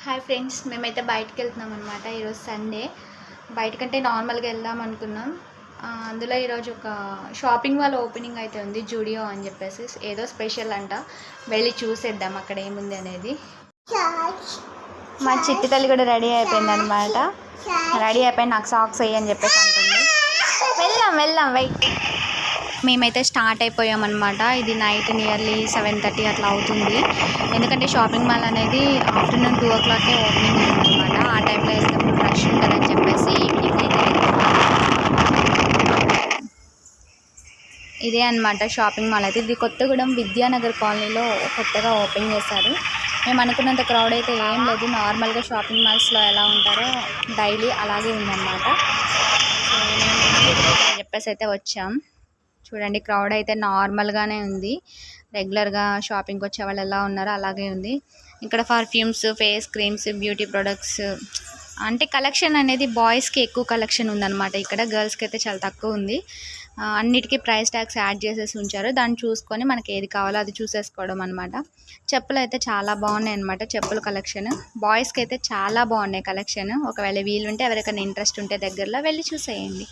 Hi friends, మేమైతే బయటకు వెళ్తున్నాం అనమాట. ఈరోజు సండే. బయటకంటే నార్మల్గా వెళ్దాం అనుకున్నాం. అందులో ఈరోజు ఒక షాపింగ్ మాల్ ఓపెనింగ్ అయితే ఉంది, జూడియో అని చెప్పేసి. ఏదో స్పెషల్ అంట, వెళ్ళి చూసేద్దాం అక్కడ ఏముంది అనేది. మా చిట్టి తల్లి కూడా రెడీ అయిపోయింది అనమాట. రెడీ అయిపోయి నాకు సాక్స్ వేయి అని చెప్పేసి అంటుంది. వెళ్దాం వెయిట్. మేమైతే స్టార్ట్ అయిపోయామన్నమాట. ఇది నైట్ నియర్లీ 7:30 అట్లా అవుతుంది. ఎందుకంటే షాపింగ్ మాల్ అనేది ఆఫ్టర్నూన్ 2 o'clock ఓపెనింగ్ అయిందనమాట. ఆ టైంలో వెళ్తే రష్ ఉంటుందని చెప్పేసి ఈవినింగ్ అయితే ఇదే అనమాట షాపింగ్ మాల్ అయితే. ఇది కొత్తగూడెం విద్యానగర్ కాలనీలో కొత్తగా ఓపెన్ చేశారు. మేము అనుకున్నంత క్రౌడ్ అయితే ఏం లేదు. నార్మల్గా షాపింగ్ మాల్స్లో ఎలా ఉంటారో డైలీ అలాగే ఉందన్నమాట. సో మేము చెప్పేసి అయితే వచ్చాం. చూడండి, క్రౌడ్ అయితే నార్మల్గానే ఉంది. రెగ్యులర్గా షాపింగ్కి వచ్చే వాళ్ళు ఎలా ఉన్నారో అలాగే ఉంది. ఇక్కడ perfumes, face creams, beauty products అంటే కలెక్షన్ అనేది బాయ్స్కి ఎక్కువ కలెక్షన్ ఉందన్నమాట. ఇక్కడ గర్ల్స్కి అయితే చాలా తక్కువ ఉంది. అన్నిటికీ ప్రైస్ ట్యాగ్స్ యాడ్ చేసేసి ఉంచారు. దాన్ని చూసుకొని మనకి ఏది కావాలో అది చూసేసుకోవడం అనమాట. చెప్పులు అయితే చాలా బాగున్నాయి అనమాట. చెప్పుల కలెక్షన్ బాయ్స్కి అయితే చాలా బాగున్నాయి కలెక్షన్. ఒకవేళ వీలుంటే ఎవరికైనా ఇంట్రెస్ట్ ఉంటే దగ్గరలో వెళ్ళి చూసేయండి.